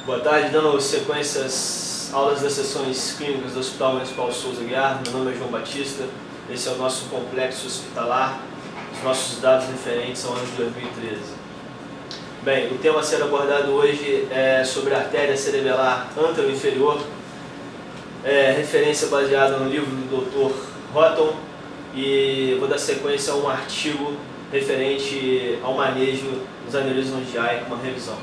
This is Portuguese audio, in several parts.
Boa tarde, dando sequência às aulas das sessões clínicas do Hospital Municipal Souza Guiar. Meu nome é João Batista, esse é o nosso complexo hospitalar, os nossos dados referentes ao ano de 2013. Bem, o tema a ser abordado hoje é sobre a artéria cerebelar antero-inferior, referência baseada no livro do Dr. Houghton, e vou dar sequência a um artigo referente ao manejo dos aneurismas de Icke, uma revisão.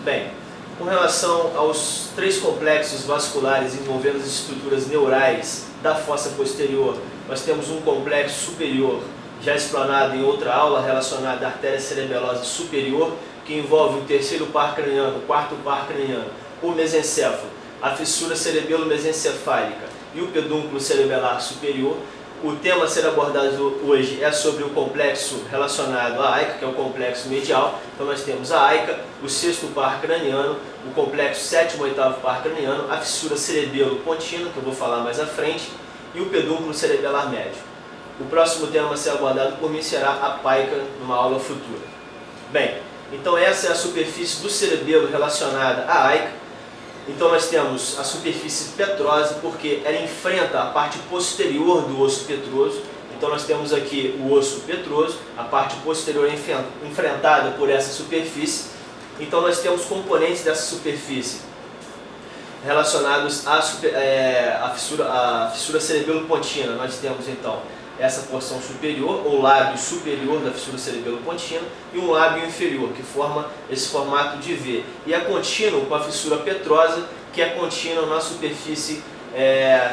Bem, com relação aos três complexos vasculares envolvendo as estruturas neurais da fossa posterior, nós temos um complexo superior, já explanado em outra aula, relacionado à artéria cerebelosa superior, que envolve o terceiro par craniano, o quarto par craniano, o mesencéfalo, a fissura cerebelo-mesencefálica e o pedúnculo cerebelar superior. O tema a ser abordado hoje é sobre o complexo relacionado à Icke, que é o complexo medial. Então nós temos a Icke, o sexto par craniano, o complexo sétimo e oitavo par craniano, a fissura cerebelo-pontina, que eu vou falar mais à frente, e o pedúnculo cerebelar médio. O próximo tema a ser abordado por mim será a paica, numa aula futura. Bem, então essa é a superfície do cerebelo relacionada à Icke. Então nós temos a superfície petrosa, porque ela enfrenta a parte posterior do osso petroso. Então nós temos aqui o osso petroso, a parte posterior enfrentada por essa superfície. Então nós temos componentes dessa superfície relacionados à fissura cerebelo-pontina. Nós temos então essa porção superior, ou lábio superior da fissura cerebelo-pontina, e um lábio inferior, que forma esse formato de V. E é contínuo com a fissura petrosa, que é contínua na superfície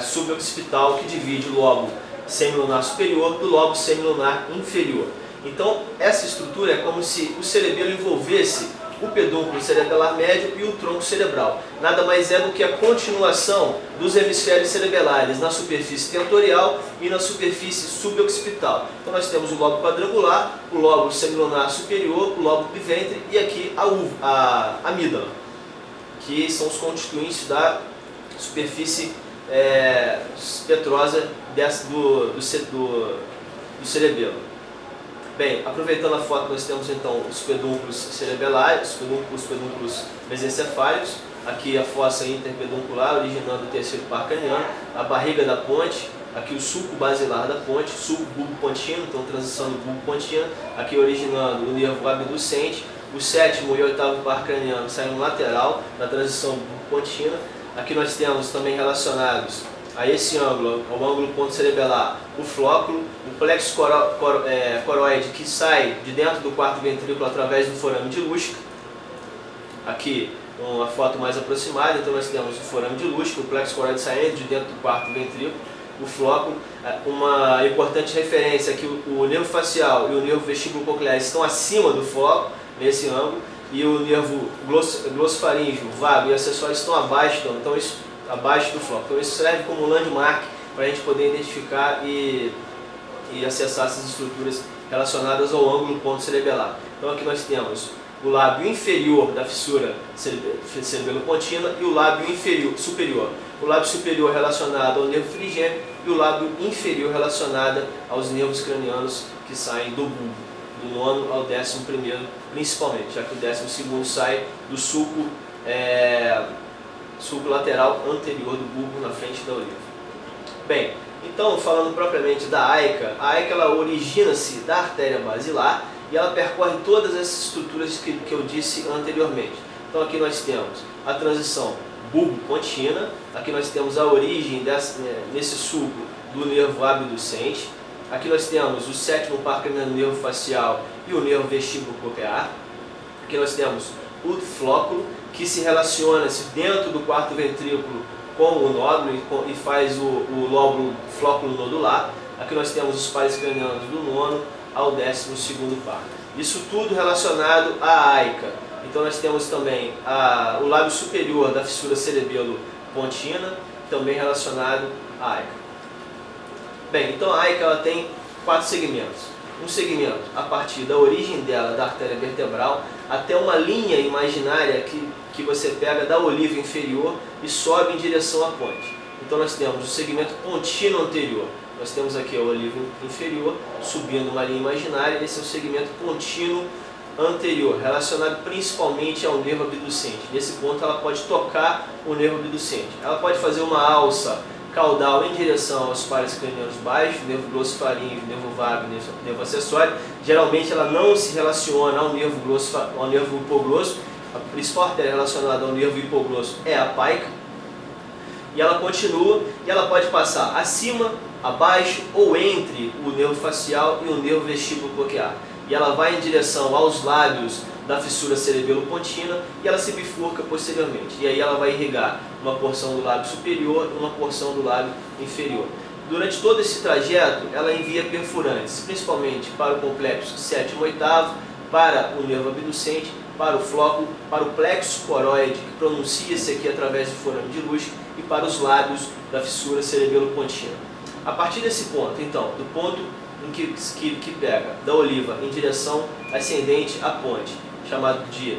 suboccipital, que divide o lobo semilunar superior do lobo semilunar inferior. Então, essa estrutura é como se o cerebelo envolvesse o pedúnculo cerebelar médio e o tronco cerebral. Nada mais é do que a continuação dos hemisférios cerebelares na superfície tentorial e na superfície suboccipital. Então nós temos o lobo quadrangular, o lobo semilunar superior, o lobo biventre e aqui a amígdala, que são os constituintes da superfície petrosa do cerebelo. Bem, aproveitando a foto, nós temos então os pedúnculos cerebelares, os pedúnculos mesencefálicos, aqui a fossa interpeduncular, originando o terceiro par craniano, a barriga da ponte, aqui o sulco basilar da ponte, sulco bulbo-pontino, então transição do bulbo-pontino, aqui originando o nervo abducente, o sétimo e oitavo par craniano saindo lateral da transição bulbo-pontina. Aqui nós temos também relacionados a esse ângulo, ao ângulo ponto cerebelar, o flóculo, o plexo coroide que sai de dentro do quarto ventrículo através do forame de Luschka. Aqui uma foto mais aproximada, então nós temos o forame de Luschka, o plexo coroide saindo de dentro do quarto ventrículo, o flóculo. Uma importante referência é que o nervo facial e o nervo vestíbulo coclear estão acima do flóculo, nesse ângulo, e o nervo glossofaríngeo, vago e acessório estão abaixo, então isso abaixo do flóculo. Então isso serve como landmark para a gente poder identificar e acessar essas estruturas relacionadas ao ângulo ponto cerebelar. Então aqui nós temos o lábio inferior da fissura cerebelo-pontina e o lábio superior. O lábio superior relacionado ao nervo trigêmeo e o lábio inferior relacionado aos nervos cranianos que saem do bulbo, do 9º ao 11º principalmente, já que o 12º sai do sulco lateral anterior do bulbo na frente da oliva. Bem, então falando propriamente da Icke, a Icke ela origina-se da artéria basilar e ela percorre todas essas estruturas que eu disse anteriormente. Então aqui nós temos a transição bulbo-pontina, aqui nós temos a origem nesse sulco do nervo abducente, aqui nós temos o sétimo par craniano, nervo facial e o nervo vestíbulo coclear, aqui nós temos o flóculo, que se relaciona dentro do quarto ventrículo com o nódulo e faz o lóbulo flóculo nodular. Aqui nós temos os pares cranianos do 9º ao 12º par. Isso tudo relacionado à Icke. Então nós temos também o lábio superior da fissura cerebelo-pontina, também relacionado à Icke. Bem, então a Icke ela tem 4 segmentos. Um segmento a partir da origem dela, da artéria vertebral, até uma linha imaginária que você pega da oliva inferior e sobe em direção à ponte. Então nós temos o segmento pontino anterior. Nós temos aqui a oliva inferior, subindo uma linha imaginária, esse é o segmento pontino anterior, relacionado principalmente ao nervo abducente. Nesse ponto ela pode tocar o nervo abducente. Ela pode fazer uma alça caudal em direção aos pares cranianos baixos, nervo glossofaríngeo, nervo vago, nervo acessório. Geralmente ela não se relaciona ao nervo hipoglosso. A principal artéria relacionada ao nervo hipoglosso é a paica. E ela continua, e ela pode passar acima, abaixo ou entre o nervo facial e o nervo vestíbulo coclear. E ela vai em direção aos lábios da fissura cerebelo-pontina e ela se bifurca posteriormente. E aí ela vai irrigar uma porção do lábio superior e uma porção do lábio inferior. Durante todo esse trajeto, ela envia perfurantes, principalmente para o complexo 7º e 8º, para o nervo abducente, para o flóculo, para o plexo coroide, que pronuncia-se aqui através do forame de Luschke, e para os lábios da fissura cerebelo-pontina. A partir desse ponto, então, do ponto em que pega da oliva em direção ascendente à ponte, chamado de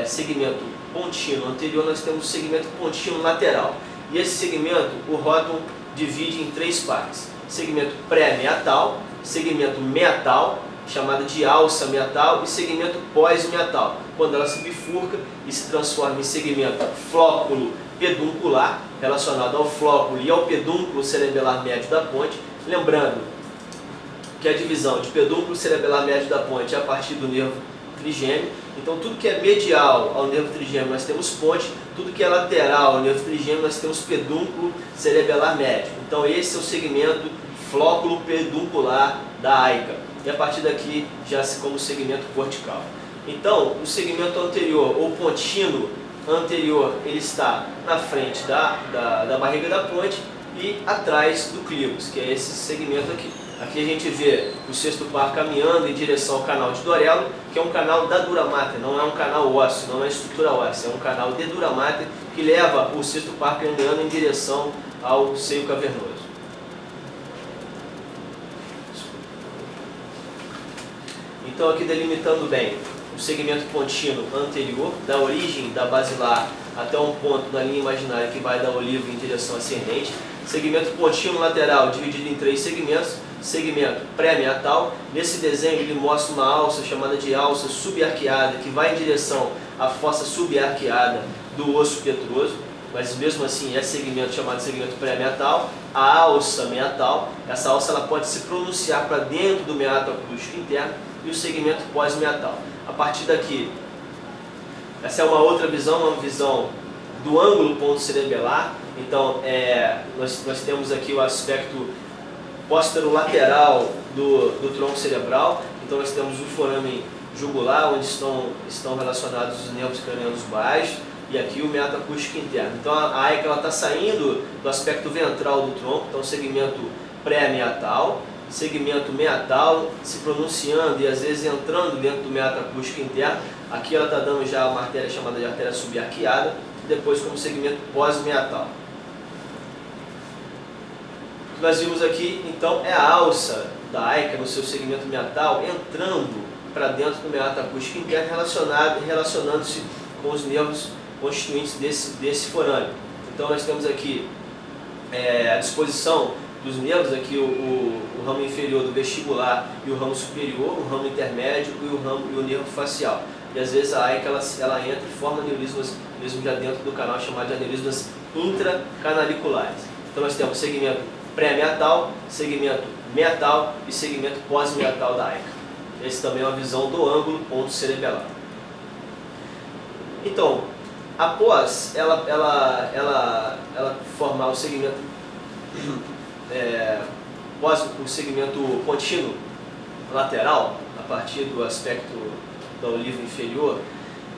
segmento pontino anterior, nós temos o segmento pontino lateral. E esse segmento, o rótulo divide em 3 partes: segmento pré-meatal, segmento meatal, chamada de alça meatal, e segmento pós-meatal, quando ela se bifurca e se transforma em segmento flóculo peduncular, relacionado ao flóculo e ao pedúnculo cerebelar médio da ponte. Lembrando que a divisão de pedúnculo cerebelar médio da ponte é a partir do nervo trigêmeo. Então tudo que é medial ao nervo trigêmeo nós temos ponte, tudo que é lateral ao nervo trigêmeo nós temos pedúnculo cerebelar médio. Então esse é o segmento flóculo peduncular da AICA. E a partir daqui já se como segmento cortical. Então o segmento anterior ou pontino anterior, ele está na frente da barriga da ponte e atrás do clímax, que é esse segmento aqui. Aqui a gente vê o sexto par caminhando em direção ao canal de Dorello, que é um canal da dura mater, não é um canal ósseo, não é estrutura óssea, é um canal de dura mater que leva o sexto par craniano em direção ao seio cavernoso. Então aqui delimitando bem o segmento pontino anterior, da origem da basilar até um ponto na linha imaginária que vai da oliva em direção ascendente. Segmento pontino lateral dividido em 3 segmentos. Segmento pré-meatal. Nesse desenho ele mostra uma alça chamada de alça subarqueada que vai em direção à fossa subarqueada do osso petroso, mas mesmo assim é segmento chamado de segmento pré-meatal. A alça meatal, essa alça ela pode se pronunciar para dentro do meato acústico interno, e o segmento pós-meatal. A partir daqui, essa é uma outra visão, uma visão do ângulo ponto cerebelar. Então nós temos aqui o aspecto póstero-lateral do tronco cerebral. Então nós temos o forame jugular, onde estão relacionados os nervos cranianos baixos, e aqui o meato acústico interno. Então a AICA está saindo do aspecto ventral do tronco, então segmento pré-meatal, segmento meatal, se pronunciando e às vezes entrando dentro do meato acústico interno. Aqui ela está dando já uma artéria chamada de artéria subarqueada, e depois como segmento pós-meatal. O que nós vimos aqui então é a alça da AICA no seu segmento meatal entrando para dentro do meato acústico interno, relacionando-se com os nervos constituintes desse forame. Então nós temos aqui a disposição dos nervos, aqui o ramo inferior do vestibular e o ramo superior, o ramo intermédio e o nervo facial. E às vezes a AICA ela entra e forma aneurismas mesmo já dentro do canal, chamado de aneurismas intracanalicular. Então nós temos segmento pré-meatal, segmento meatal e segmento pós-meatal da AICA. Esse também é uma visão do ângulo ponto cerebelar. Então, após ela formar o segmento o segmento contínuo lateral, a partir do aspecto da oliva inferior,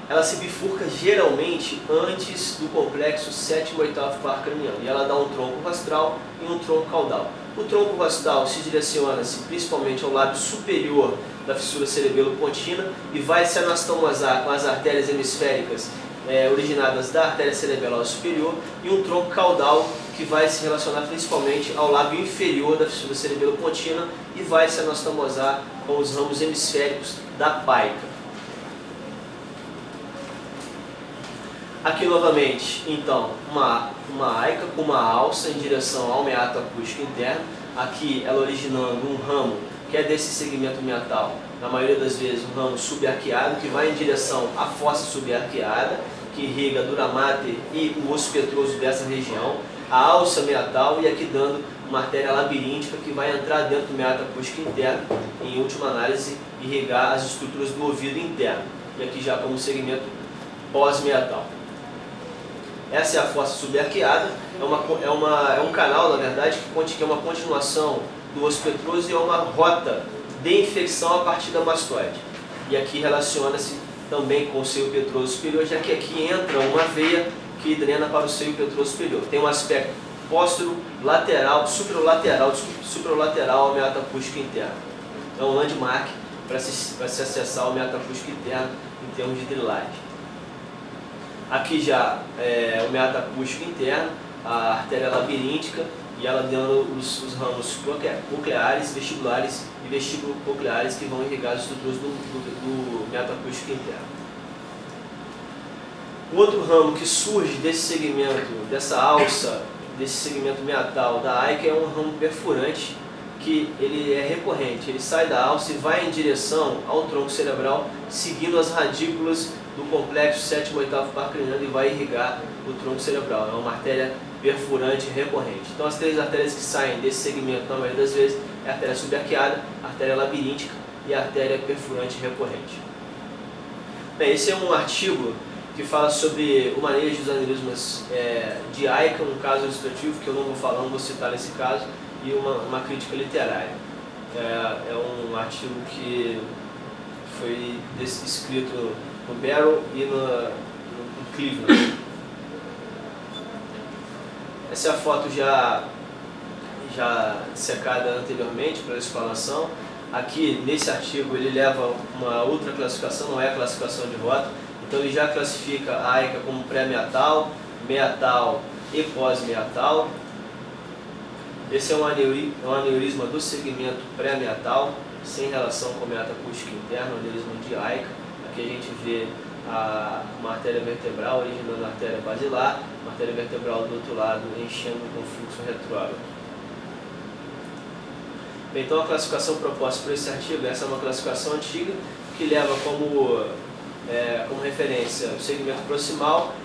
ela se bifurca geralmente antes do complexo 7º e 8º par craniano, e ela dá um tronco vastral e um tronco caudal. O tronco vastral se direciona-se principalmente ao lado superior da fissura cerebelo-pontina e vai se anastomosar com as artérias hemisféricas originadas da artéria cerebelar superior, e um tronco caudal que vai se relacionar principalmente ao lábio inferior da fissura cerebelo-pontina e vai se anastomosar com os ramos hemisféricos da paica. Aqui novamente, então, uma AICA com uma alça em direção ao meato acústico interno, aqui ela originando um ramo que é desse segmento meatal, na maioria das vezes um ramo subarqueado, que vai em direção à fossa subarqueada, que irriga a dura mater e o osso petroso dessa região, a alça meatal, e aqui dando uma artéria labiríntica que vai entrar dentro do meato acústico interno e, em última análise, irrigar as estruturas do ouvido interno, e aqui já como segmento pós-meatal. Essa é a fossa subarqueada, é um canal, na verdade, que é uma continuação do osso petroso e é uma rota de infecção a partir da mastoide. E aqui relaciona-se também com o seio petroso superior, já que aqui entra uma veia que drena para o seio petroso superior. Tem um aspecto posterolateral, supralateral ao meato acústico interno. Então, um landmark para se acessar o meato acústico interno em termos de drilagem. Aqui já é o meato acústico interno, a artéria labiríntica, e ela dando os ramos cocleares, vestibulares e vestibulo-cocleares que vão irrigar as estruturas do meato acústico interno. O outro ramo que surge desse segmento, dessa alça, desse segmento meatal da AICA, é um ramo perfurante, que ele é recorrente. Ele sai da alça e vai em direção ao tronco cerebral, seguindo as radículas do complexo 7º e 8º par craniano, e vai irrigar o tronco cerebral. É uma artéria perfurante recorrente. Então, as três artérias que saem desse segmento, na maioria das vezes, é a artéria subarqueada, a artéria labiríntica e a artéria perfurante recorrente. Bem, esse é um artigo que fala sobre o manejo dos aneurismas de AICA, um caso ilustrativo que eu não vou falar, não vou citar nesse caso, e uma crítica literária. É um artigo que foi escrito no Barrow e no Cleveland. Essa é a foto já secada anteriormente para a explanação. Aqui, nesse artigo, ele leva uma outra classificação, não é a classificação de rótulo. Então, ele já classifica a AICA como pré-meatal, meatal e pós-meatal. Esse é um aneurisma do segmento pré-meatal, sem relação com o meato acústico interno, um aneurisma de AICA. Aqui a gente vê uma artéria vertebral originando a artéria basilar, uma artéria vertebral do outro lado enchendo com fluxo retrógrado. Bem, então a classificação proposta por esse artigo, essa é uma classificação antiga que leva como referência o segmento proximal,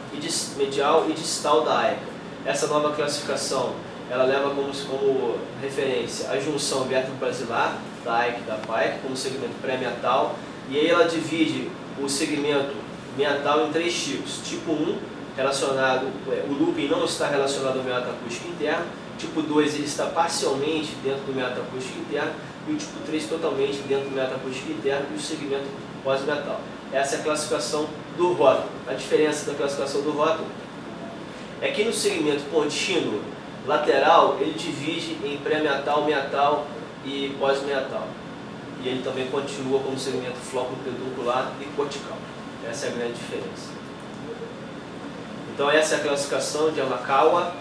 medial e distal da AICA. Essa nova classificação ela leva como referência a junção vértebro-basilar da AICA e da PAICA como segmento pré-meatal, e aí ela divide o segmento meatal em três tipos. Tipo 1, relacionado, o looping não está relacionado ao meato acústico interno. Tipo 2, ele está parcialmente dentro do meato acústico interno. E o tipo 3, totalmente dentro do meato acústico interno, e o segmento pós-meatal. Essa é a classificação do rótulo. A diferença da classificação do rótulo é que no segmento contínuo lateral, ele divide em pré-meatal, meatal e pós-meatal. E ele também continua como segmento flóculo-peduncular e cortical. Essa é a grande diferença. Então, essa é a classificação de Amakawa,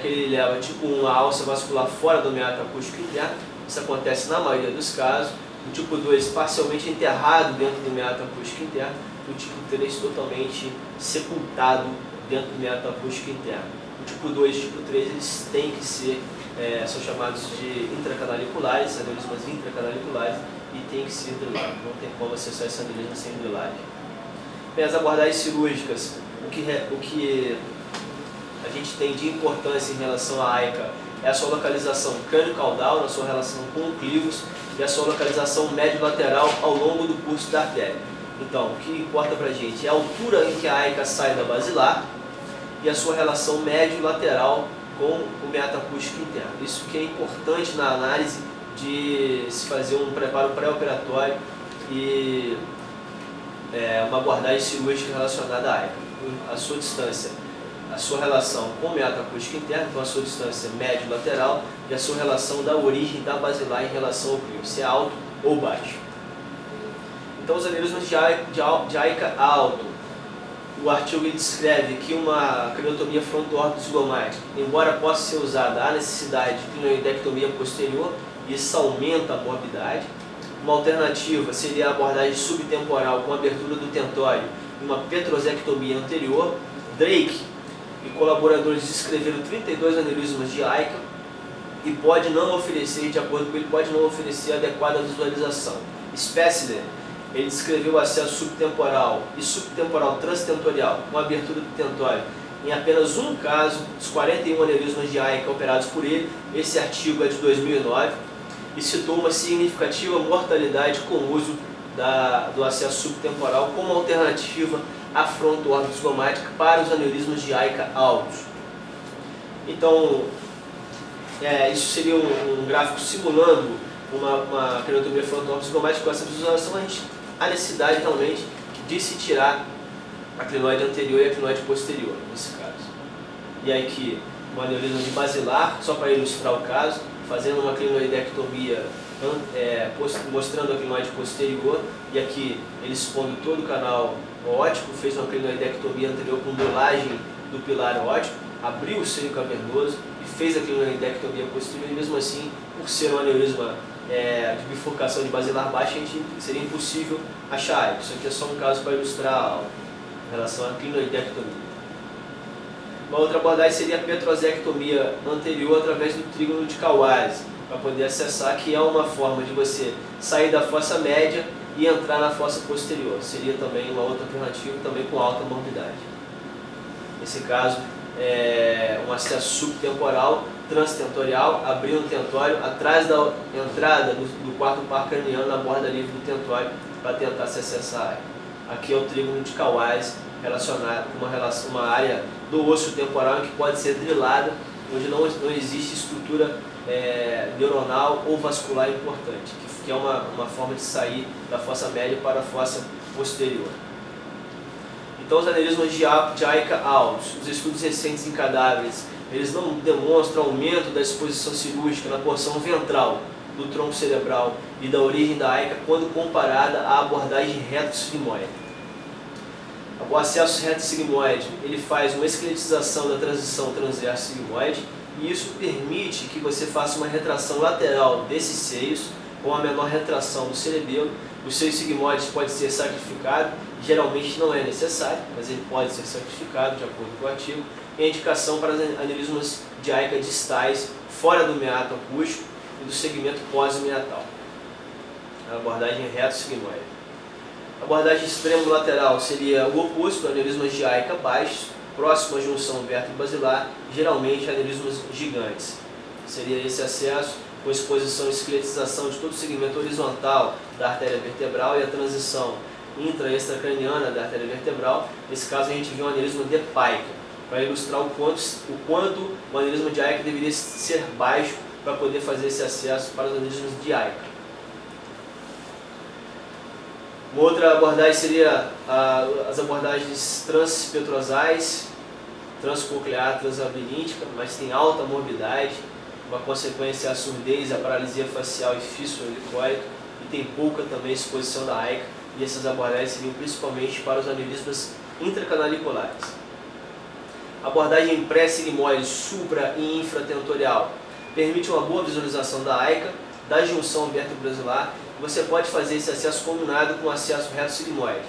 que ele leva tipo 1 a alça vascular fora do meato acústico interno. Isso acontece na maioria dos casos. O tipo 2 parcialmente enterrado dentro do meato acústico interno. O tipo 3 totalmente sepultado dentro do meato acústico interno. O tipo 2 e o tipo 3 eles têm que ser, são chamados de intracanaliculares, aneurismas intracanaliculares, e tem que ser drilado. Não tem como acessar esse aneurisma sem drilagem. Bem, as abordagens cirúrgicas, o que a gente tem de importância em relação à AICA é a sua localização crânio-caudal, na sua relação com o clivos, e a sua localização médio-lateral ao longo do curso da artéria. Então, o que importa para a gente é a altura em que a AICA sai da basilar e a sua relação médio-lateral com o meato acústico interno. Isso que é importante na análise de se fazer um preparo pré-operatório e uma abordagem cirúrgica relacionada à AICA. A sua distância, a sua relação com o meato acústico interno, então a sua distância médio-lateral, e a sua relação da origem da basilar em relação ao clivo, se é alto ou baixo. Então, os aneurismas de AICA alto, o artigo descreve que uma craniotomia fronto-ortozigomática, embora possa ser usada, há necessidade de cranioidectomia posterior, e isso aumenta a morbidade. Uma alternativa seria a abordagem subtemporal com abertura do tentório e uma petrosectomia anterior. Drake e colaboradores descreveram 32 aneurismas de AICA e pode não oferecer, de acordo com ele, pode não oferecer adequada visualização. Spessler, ele descreveu o acesso subtemporal e subtemporal transtentorial com abertura do tentório em apenas um caso dos 41 aneurismas de AICA operados por ele. Esse artigo é de 2009 e citou uma significativa mortalidade com o uso do acesso subtemporal como alternativa à fronto-órbico-zigomática para os aneurismas de AICA altos. Então, isso seria um gráfico simulando uma craniostomia fronto-órbico-zigomática. Com essa visualização, a necessidade realmente de se tirar a clinoide anterior e a clinoide posterior, nesse caso. E aí que um aneurisma de basilar, só para ilustrar o caso, fazendo uma clinoidectomia mostrando a clinoide posterior, e aqui ele expondo todo o canal óptico, fez uma clinoidectomia anterior com drenagem do pilar óptico, abriu o seio cavernoso e fez a clinoidectomia posterior, e mesmo assim, por ser um aneurisma de bifurcação de basilar baixa, seria impossível achar. Isso aqui é só um caso para ilustrar em relação à clinoidectomia. Uma outra abordagem seria a petrosectomia anterior através do trígono de Kawase, para poder acessar, que é uma forma de você sair da fossa média e entrar na fossa posterior. Seria também uma outra alternativa, também com alta morbidade. Nesse caso, um acesso subtemporal, transtentorial, abrir um tentório atrás da entrada do quarto par craniano na borda livre do tentório para tentar se acessar a área. Aqui é o trígono de Kawase relacionado com uma área do osso temporal que pode ser drilada, onde não existe estrutura neuronal ou vascular importante, que é uma forma de sair da fossa média para a fossa posterior. Então, os aneurismas de AICA altos, os estudos recentes em cadáveres, eles não demonstram aumento da exposição cirúrgica na porção ventral do tronco cerebral e da origem da AICA quando comparada à abordagem reto-sigmoide. O acesso reto-sigmoide, ele faz uma esqueletização da transição transverso-sigmoide, e isso permite que você faça uma retração lateral desses seios com a menor retração do cerebelo. O seio sigmoide pode ser sacrificado, geralmente não é necessário, mas ele pode ser sacrificado de acordo com o artigo. E a indicação para aneurismas de AICA distais fora do meato acústico e do segmento pós-meatal. A abordagem reto-sigmoide. A abordagem extremo-lateral seria o oposto, aneurismas de AICA baixos, próximo à junção vértebro-basilar, geralmente aneurismas gigantes. Seria esse acesso com exposição e esqueletização de todo o segmento horizontal da artéria vertebral e a transição intra- e extracraniana da artéria vertebral. Nesse caso, a gente vê um aneurisma de Pike, para ilustrar o quanto o aneurisma de AICA deveria ser baixo para poder fazer esse acesso para os aneurismas de AICA. Uma outra abordagem seria as abordagens transpetrosais, transcoclear, translabiríntica, mas tem alta morbidade, uma consequência é a surdez, a paralisia facial e fístula helicóide, e tem pouca também exposição da AICA, e essas abordagens seriam principalmente para os aneurismas intracanalicular. Abordagem pré-sigmoide, supra e infratentorial, permite uma boa visualização da AICA, da junção vértebro-basilar. Você pode fazer esse acesso combinado com o acesso reto-sigmoide.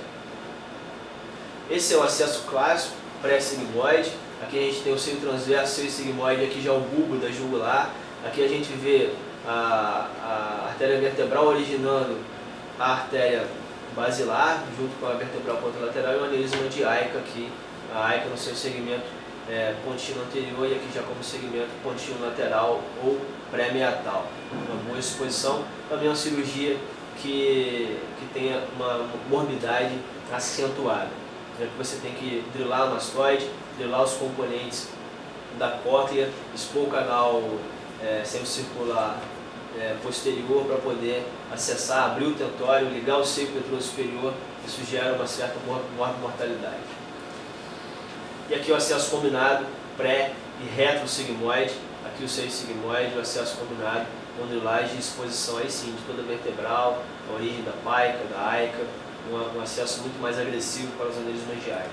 Esse é o acesso clássico, pré-sigmoide. Aqui a gente tem o seio transverso, seio sigmoide, aqui já o bulbo da jugular. Aqui a gente vê a artéria vertebral originando a artéria basilar, junto com a vertebral contralateral, e o aneurisma de AICA aqui, a AICA no seu segmento contínuo anterior, e aqui já como segmento contínuo lateral ou pré-meatal. Uma boa exposição, também uma cirurgia que tenha uma morbidade acentuada, já que você tem que drilar o mastoide, drilar os componentes da cóclea, expor o canal semicircular posterior para poder acessar, abrir o tentório, ligar o seio petroso superior. Isso gera uma certa mortalidade. E aqui o acesso combinado, pré e retro-sigmoide. Aqui o seio sigmoide, o acesso combinado, com drilagem e exposição aí sim de toda a vertebral, a origem da paica, da AICA, um acesso muito mais agressivo para os aneurismas de AICA.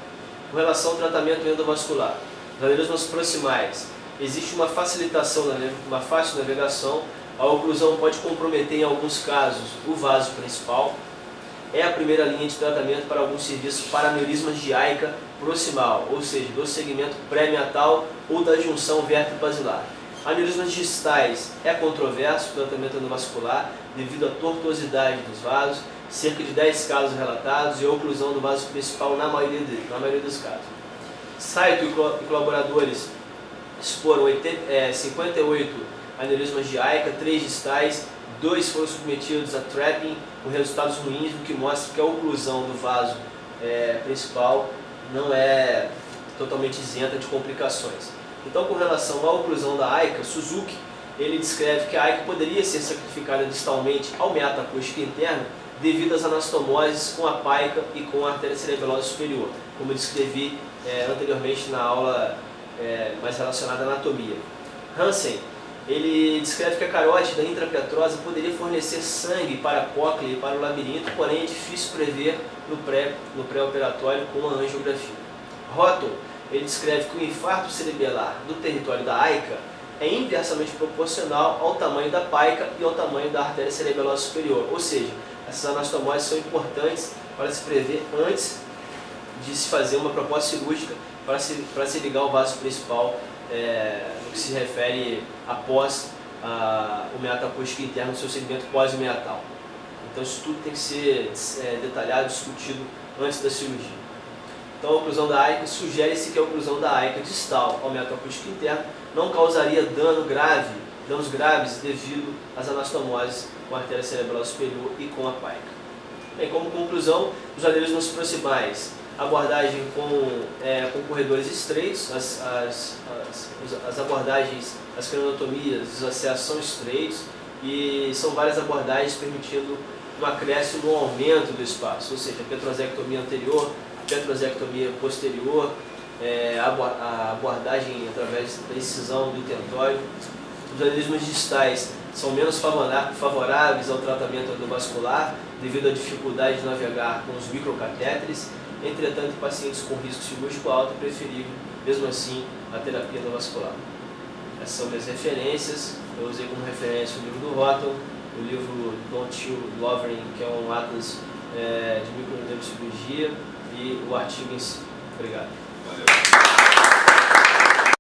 Com relação ao tratamento endovascular, os aneurismas proximais, existe uma facilitação, uma fácil navegação. A oclusão pode comprometer em alguns casos o vaso principal. É a primeira linha de tratamento para alguns serviços para aneurismas de AICA proximal, ou seja, do segmento pré-meatal ou da junção vértebro-basilar. Aneurismas distais é controverso o tratamento endovascular devido à tortuosidade dos vasos, cerca de 10 casos relatados e a oclusão do vaso principal na maioria dos casos. Saito e colaboradores exporam 58 aneurismas de AICA, 3 distais, 2 foram submetidos a trapping com resultados ruins, o que mostra que a oclusão do vaso principal não é totalmente isenta de complicações. Então, com relação à oclusão da AICA, Suzuki ele descreve que a AICA poderia ser sacrificada distalmente ao meato acústico interno devido às anastomoses com a paica e com a artéria cerebelosa superior, como eu descrevi anteriormente na aula mais relacionada à anatomia. Hansen ele descreve que a carótida intrapetrosa poderia fornecer sangue para a cóclea e para o labirinto, porém é difícil prever no pré-operatório com a angiografia. Rotten ele descreve que o infarto cerebelar do território da AICA é inversamente proporcional ao tamanho da paica e ao tamanho da artéria cerebelosa superior, ou seja, essas anastomoses são importantes para se prever antes de se fazer uma proposta cirúrgica para se ligar ao vaso principal, no que se refere após o meato acústico interno, no seu segmento pós-meatal. Então isso tudo tem que ser detalhado, discutido antes da cirurgia. Então a oclusão da AICA, sugere-se que a oclusão da AICA distal ao meato acústico interno não causaria danos graves devido às anastomoses com a artéria cerebral superior e com a paica. Bem, como conclusão, os aneurismas proximais, abordagem com corredores estreitos, as abordagens, as craniotomias, os acessos são estreitos e são várias abordagens permitindo um acréscimo, um aumento do espaço, ou seja, a petrosectomia anterior, a petrosectomia posterior, a abordagem através da incisão do tentório. Os aneurismas distais são menos favoráveis ao tratamento endovascular devido à dificuldade de navegar com os microcatéteres. Entretanto, em pacientes com risco cirúrgico alto, é preferível, mesmo assim, a terapia endovascular. Essas são minhas referências. Eu usei como referência o livro do Rotten, o livro Don't You Lovering, que é um atlas de microneurocirurgia, e o artigo em si. Obrigado. Valeu.